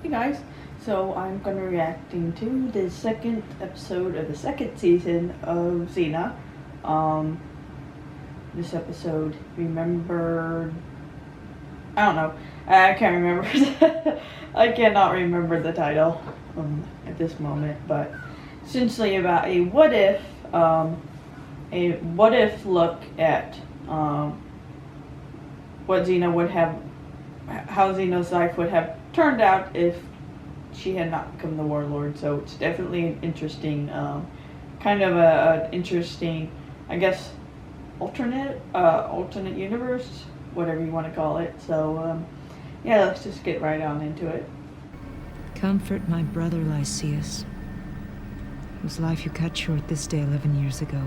Hey guys, so I'm gonna be reacting to the second episode of the second season of Xena. This episode, remember, I don't know, I can't remember, I cannot remember the title at this moment, but essentially about a what if look at what Xena would have, how Xena's life would have turned out if she had not become the warlord. So it's definitely an interesting, kind of an interesting, I guess, alternate universe, whatever you want to call it. So yeah, let's just get right on into it. Comfort my brother Lycius, whose life you cut short this day 11 years ago.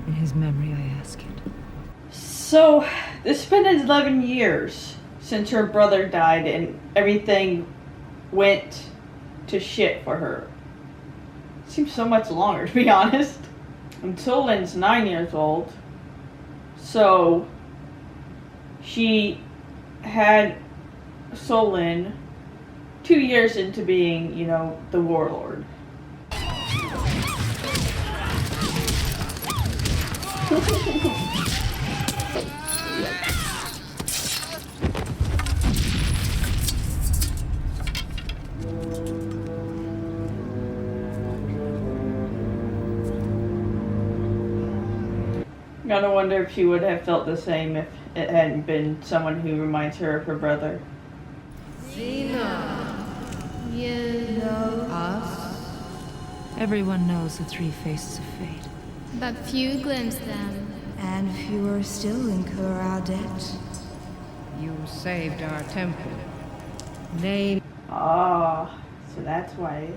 In his memory, I ask it. So it's been 11 years since her brother died and everything went to shit for her. Seems so much longer, to be honest. And Solen's 9 years old. So she had Solen 2 years into being, you know, the warlord. Gotta wonder if she would have felt the same if it hadn't been someone who reminds her of her brother. Xena, you know Us? Everyone knows the three faces of fate. but few glimpse them. And fewer still incur our debt. You saved our temple. Name. Ah, so that's why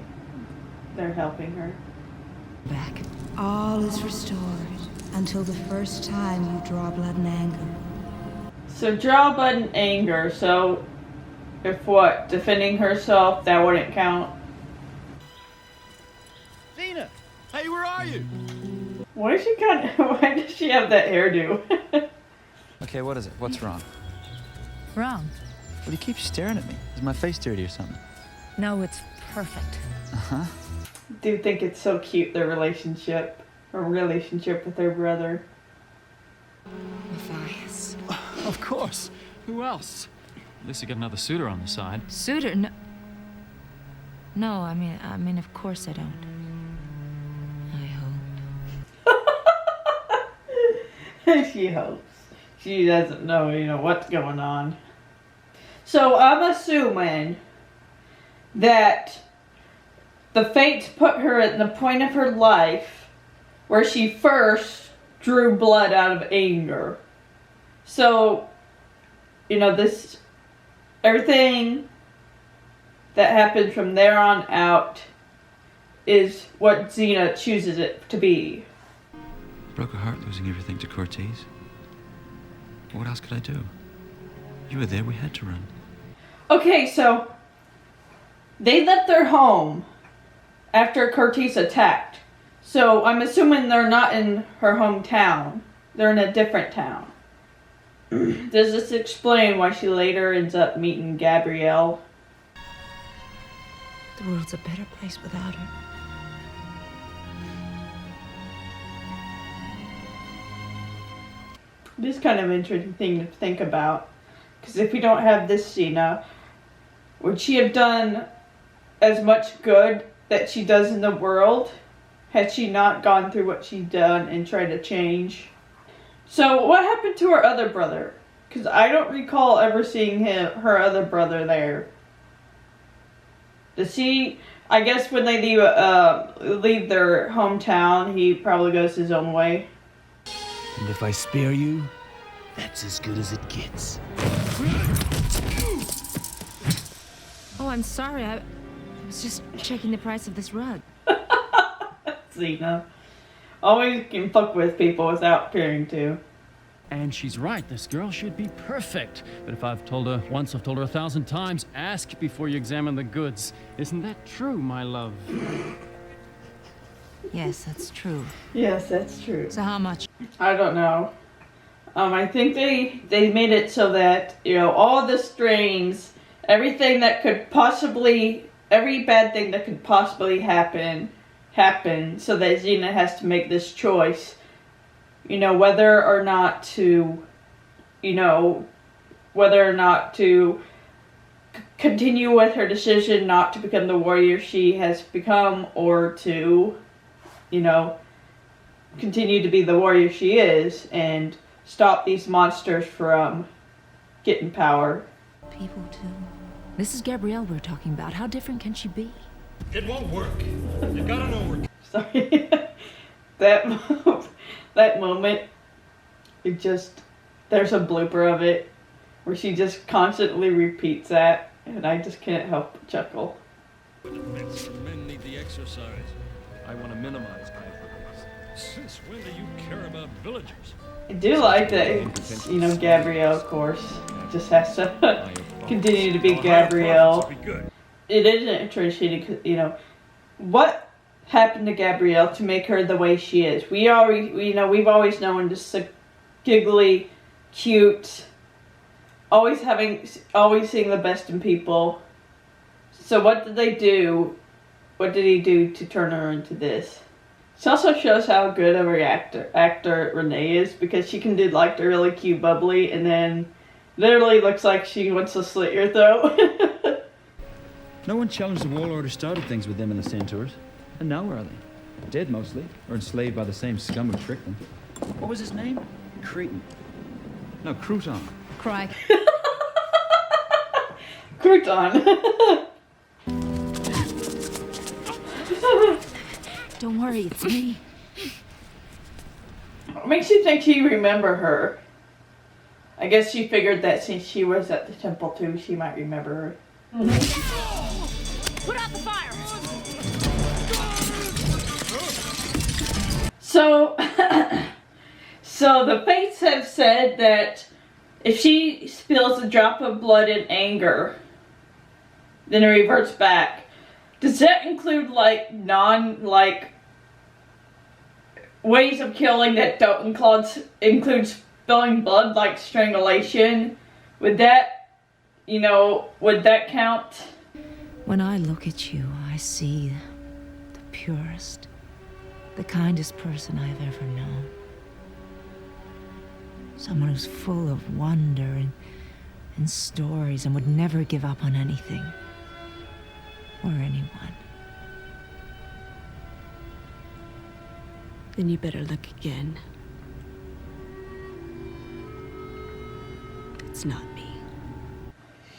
they're helping her. Back. All is restored until the first time you draw blood and anger. So draw blood and anger, so if what, defending herself, that wouldn't count? Xena! Hey, where are you? Why does she have that hairdo? Okay, what is it? What's wrong? Wrong. Well, you keep staring at me. Is my face dirty or something? No, it's perfect. Uh-huh. Do you think it's so cute, their relationship? Her relationship with her brother? Matthias. Of course. Who else? At least you got another suitor on the side. Suitor? No. No, I mean, of course I don't. I hope. She hopes. She doesn't know, you know, what's going on. So I'm assuming that the fates put her at the point of her life where she first drew blood out of anger. So, you know, everything that happens from there on out is what Xena chooses it to be. Broke her heart losing everything to Cortez. What else could I do? You were there, we had to run. Okay, so they left their home after Cortez attacked. So I'm assuming they're not in her hometown. They're in a different town. Does this explain why she later ends up meeting Gabrielle? The world's a better place without her. This is kind of an interesting thing to think about. Because if we don't have this Xena, would she have done as much good that she does in the world had she not gone through what she's done and tried to change? So what happened to her other brother? Because I don't recall ever seeing her other brother there. Does he? I guess when they leave their hometown, he probably goes his own way. And if I spare you, that's as good as it gets. Oh, I'm sorry. I was just checking the price of this rug. Xena. Always can fuck with people without appearing to. And she's right, this girl should be perfect. But if I've told her once, I've told her 1,000 times, ask before you examine the goods. Isn't that true, my love? Yes, that's true. Yes, that's true. So how much? I don't know. I think they made it so that, you know, all the strings every bad thing that could possibly happen, so that Xena has to make this choice, whether or not to continue with her decision not to become the warrior she has become, or to, continue to be the warrior she is and stop these monsters from getting power. People too. This is Gabrielle we're talking about. How different can she be? It won't work. You gotta know we're... Sorry. that moment, there's a blooper of it where she just constantly repeats that, and I just can't help but chuckle. Men need the exercise. I want to minimize casualties. Since when do you care about villagers? I do like that, Gabrielle, of course, just has to continue to be Gabrielle. It is interesting, what happened to Gabrielle to make her the way she is. We've always known this giggly, cute, always seeing the best in people. So what did they do? What did he do to turn her into this? This also shows how good of an actor Renee is, because she can do like the really cute bubbly and then literally looks like she wants to slit your throat. No one challenged the warlord who started things with them and the centaurs. And now where are they? Dead mostly, or enslaved by the same scum who tricked them. What was his name? Cretan. No, Crouton. Cry. Crouton. Don't worry, it's me. What makes you think he remember her? I guess she figured that since she was at the temple too, she might remember her. Put out the fire! So the fates have said that if she spills a drop of blood in anger, then it reverts back. Does that include ways of killing that don't include spilling blood, like strangulation? Would that count? When I look at you, I see the purest, the kindest person I've ever known. Someone who's full of wonder and stories and would never give up on anything or anyone. Then you better look again. It's not me.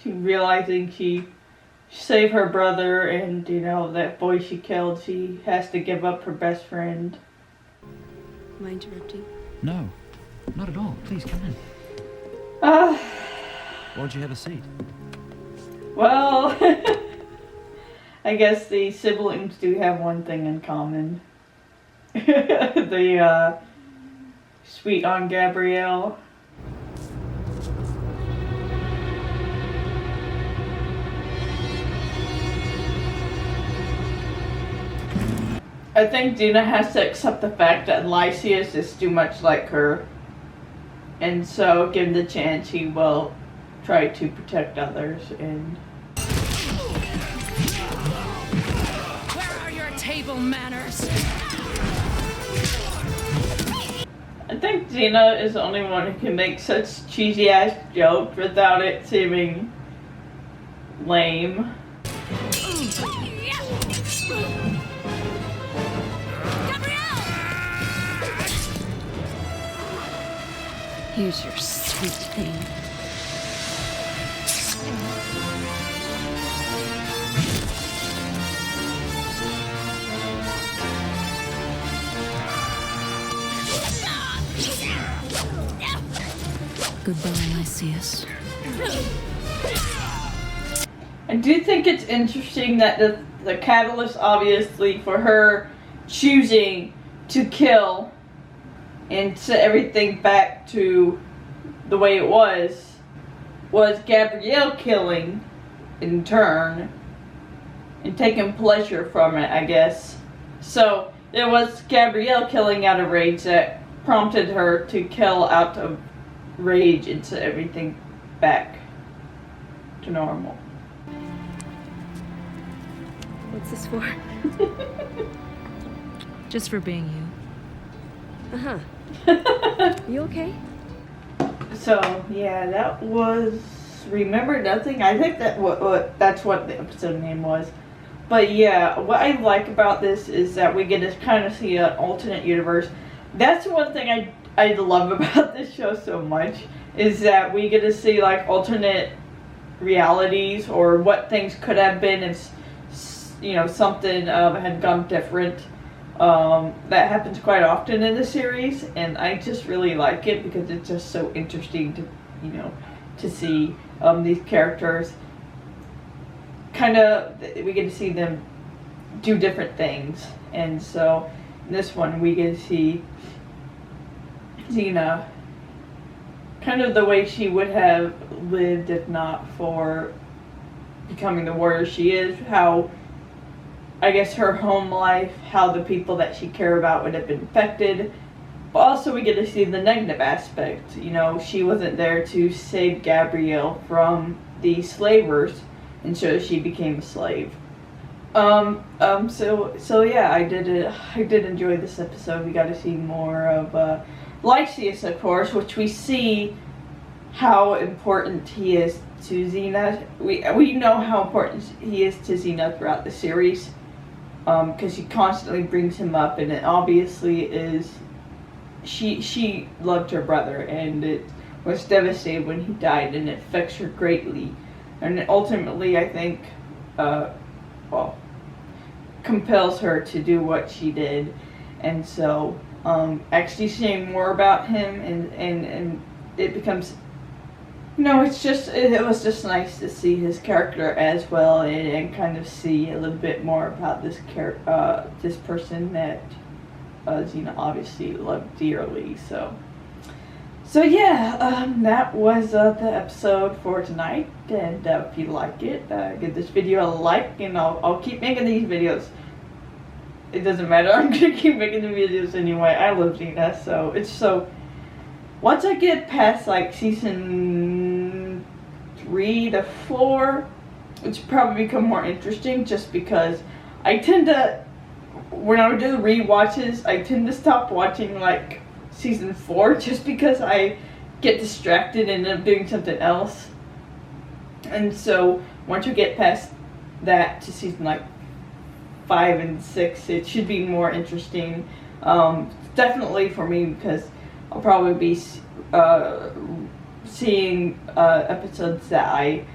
Realizing she saved her brother, and that boy she killed, she has to give up her best friend. Am I interrupting? No, not at all. Please come in. Won't you have a seat? Well, I guess the siblings do have one thing in common. The sweet Aunt Gabrielle. I think Xena has to accept the fact that Lysias is too much like her, and so given the chance he will try to protect others. And Where are your table manners? I think Xena is the only one who can make such cheesy ass jokes without it seeming lame. Here's your sweet thing. Goodbye, Lysias. I do think it's interesting that the catalyst, obviously, for her choosing to kill and set everything back to the way it was Gabrielle killing in turn and taking pleasure from it, I guess. So it was Gabrielle killing out of rage that prompted her to kill out of rage and set everything back to normal. What's this for? Just for being you. Uh-huh. You okay? So yeah, that was Remember Nothing. I think that's what the episode name was. But yeah, what I like about this is that we get to kind of see an alternate universe. That's one thing I love about this show so much, is that we get to see like alternate realities, or what things could have been if something had gone different. That happens quite often in the series, and I just really like it because it's just so interesting to see these characters. We get to see them do different things, and so in this one we get to see Xena kind of the way she would have lived if not for becoming the warrior she is. How, I guess, her home life, how the people that she cared about would have been affected. But also we get to see the negative aspect. She wasn't there to save Gabrielle from the slavers, and so she became a slave. So yeah, I did enjoy this episode. We got to see more of Lysias, of course, which we see how important he is to Xena. We know how important he is to Xena throughout the series, because she constantly brings him up, and it obviously is she loved her brother, and it was devastated when he died, and it affects her greatly, and ultimately I think compels her to do what she did. And so actually seeing more about him, and it becomes it was just nice to see his character as well, and kind of see a little bit more about this person that Xena obviously loved dearly. So yeah, that was the episode for tonight, and if you like it, give this video a like, and I'll keep making these videos. It doesn't matter, I'm gonna keep making the videos anyway. I love Xena, so once I get past like season 3 to 4, it's probably become more interesting, just because I tend to, when I do the rewatches, I tend to stop watching like season 4 just because I get distracted and end up doing something else. And so once you get past that to season like 5 and 6, it should be more interesting. Definitely for me, because I'll probably be seeing episodes that I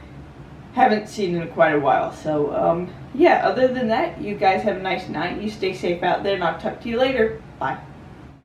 haven't seen in quite a while. So yeah, other than that, you guys have a nice night. You stay safe out there, and I'll talk to you later. Bye.